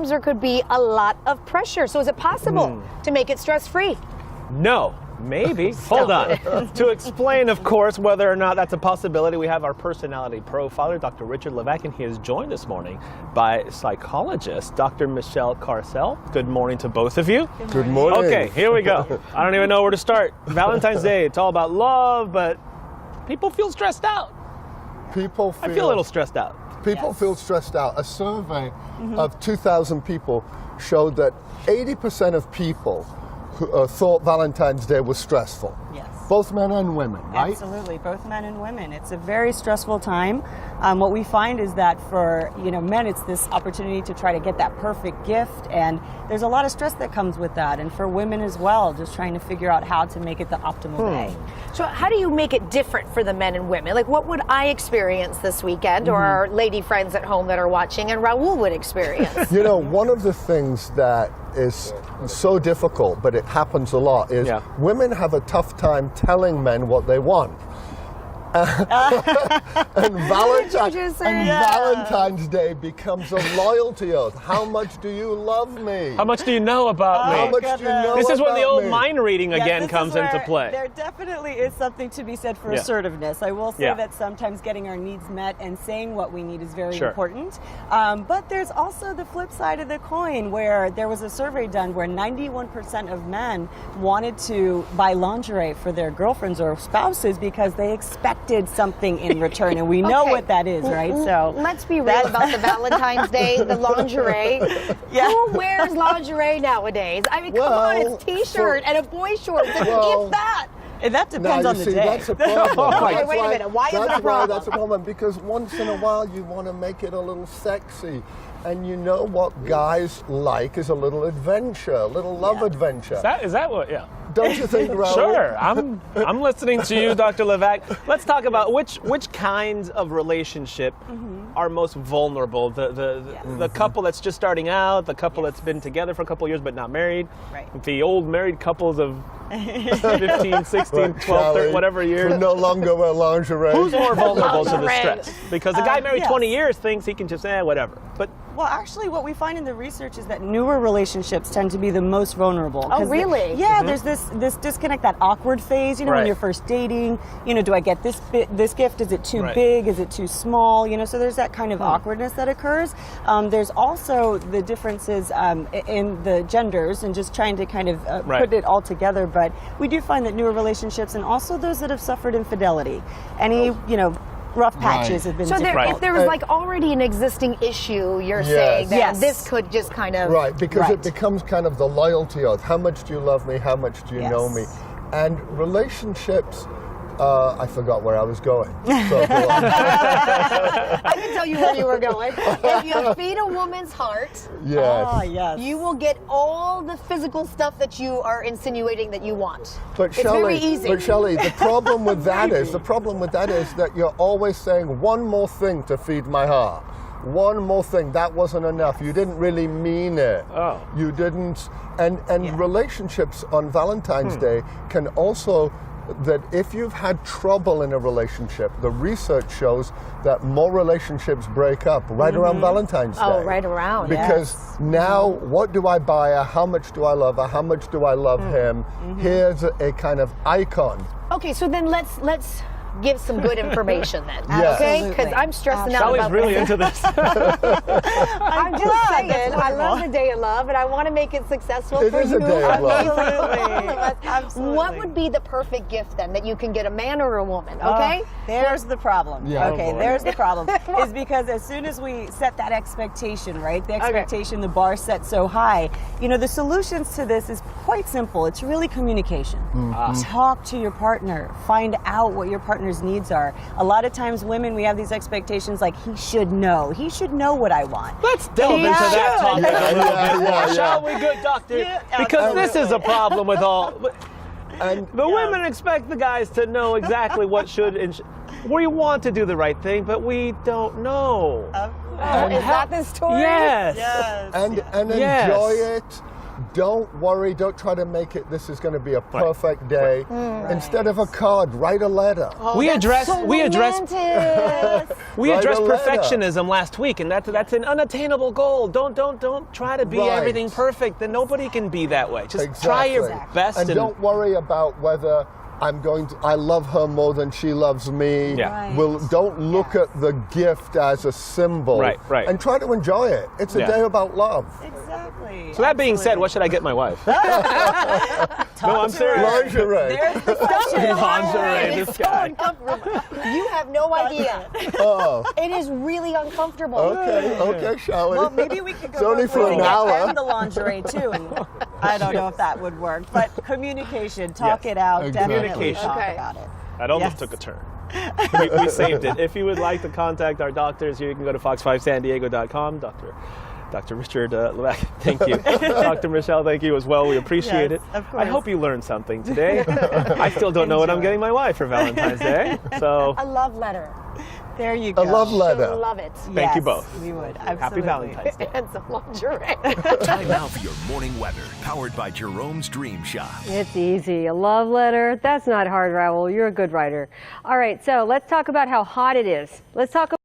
there could be a lot of pressure. So is it possible to make it stress-free? No. Maybe. Hold on. To explain, of course, whether or not that's a possibility, we have our personality profiler, Dr. Richard Levak, and he is joined this morning by psychologist, Dr. Michelle Carcel. Good morning to both of you. Good morning. Okay, here we go. I don't even know where to start. Valentine's Day, it's all about love, but people feel stressed out. I feel a little stressed out. People feel stressed out. A survey of 2,000 people showed that 80% of people who, thought Valentine's Day was stressful. Yes. Both men and women, right? Absolutely, both men and women. It's a very stressful time. What we find is that for men, it's this opportunity to try to get that perfect gift, and there's a lot of stress that comes with that. And for women as well, just trying to figure out how to make it the optimal day. So how do you make it different for the men and women? Like, what would I experience this weekend, or our lady friends at home that are watching, and Raul would experience? One of the things that is so difficult, but it happens a lot, is women have a tough time telling men what they want. And Valentine's Day becomes a loyalty oath. How much do you love me? How much do you know about me? How much do you know This is when the about old me? mind reading again comes into play. There definitely is something to be said for assertiveness. I will say that sometimes getting our needs met and saying what we need is very important. But there's also the flip side of the coin, where there was a survey done where 91% of men wanted to buy lingerie for their girlfriends or spouses because they expected something in return, and we know what that is, right? So let's be real about the Valentine's Day, the lingerie. Who wears lingerie nowadays? I mean, come on, it's t-shirt and a boy short. If that. And that depends on the day. That's a problem. Okay, wait a minute. Why is that a problem? That's a problem, because once in a while you want to make it a little sexy. And you know what guys like is a little adventure, a little love adventure. Is that what, Don't you think, Raul? Sure, I'm listening to you, Dr. Levak. Let's talk about which kinds of relationship are most vulnerable. The couple that's just starting out, the couple that's been together for a couple of years but not married, the old married couples of 15, 16, 12, 13, whatever years. Who no longer wear lingerie. Who's more vulnerable to the stress? Because the guy married 20 years thinks he can just, whatever. But well, actually, what we find in the research is that newer relationships tend to be the most vulnerable. Oh, really? There's this disconnect, that awkward phase, when you're first dating, do I get this gift? Is it too big? Is it too small? So there's that kind of awkwardness that occurs. There's also the differences in the genders, and just trying to kind of put it all together. But we do find that newer relationships, and also those that have suffered infidelity, rough patches have been if there was already an existing issue, you're saying that this could just kind of... Right, because it becomes kind of the loyalty oath. How much do you love me? How much do you know me? And relationships... I forgot where I was going. So go on. I can tell you where you were going. If you feed a woman's heart, you will get all the physical stuff that you are insinuating that you want. But it's very easy. But Shelley, the problem with that is that you're always saying one more thing to feed my heart. One more thing. That wasn't enough. You didn't really mean it. You didn't. And relationships on Valentine's Day can also, that if you've had trouble in a relationship, the research shows that more relationships break up right around Valentine's Day. Oh, right around. Because now, what do I buy her? How much do I love her? How much do I love him? Here's a kind of icon. Okay, so then let's give some good information then. Yes. Okay? Because I'm stressing out Shelley's about really this. into this. I'm just saying, I love the day of love, and I want to make it successful It for is you. a day of love. For all of us. Absolutely. What would be the perfect gift then that you can get a man or a woman? Okay? There's the problem. Yeah. There's the problem. Is because as soon as we set that expectation, the expectation, the bar set so high, the solutions to this is quite simple. It's really communication. Talk to your partner. Find out what your partner's needs are. A lot of times women, we have these expectations like, he should know. He should know what I want. Let's delve into that topic a little bit more, shall we, good doctor? Because this is a problem with all... And the women expect the guys to know exactly what should and we want to do the right thing, but we don't know. Is that the story? Yes. And enjoy it. Don't worry. Don't try to make it. This is going to be a perfect day. Instead of a card, write a letter. Oh, we addressed Write a perfectionism last week, and that's an unattainable goal. Don't try to be everything perfect. Then nobody can be that way. Just try your best. And don't worry about whether I love her more than she loves me. Yeah. Don't look at the gift as a symbol. Right. And try to enjoy it. It's a day about love. Exactly. So that being said, what should I get my wife? No, I'm serious. Lingerie. There's the question. Lingerie, It's this so guy. uncomfortable. You have no idea. Oh. It is really uncomfortable. Okay, shall we? Well, maybe we could go It's only for an hour. and the lingerie too. And I don't know if that would work, but communication, talk it out, definitely talk about it. That almost took a turn. We saved it. If you would like to contact our doctors, you can go to fox5sandiego.com. Dr. Richard Levak, thank you. Dr. Michelle, thank you as well. We appreciate it. Of course. I hope you learned something today. I still don't know what I'm getting my wife for Valentine's Day. So A love letter. There you go. A love letter. She'll love it. Thank you both. We would. Happy Absolutely. Valentine's Day. And some lingerie. Time now for your morning weather, powered by Jerome's Dream Shop. It's easy. A love letter. That's not hard, Raul. You're a good writer. All right, so let's talk about how hot it is. Let's talk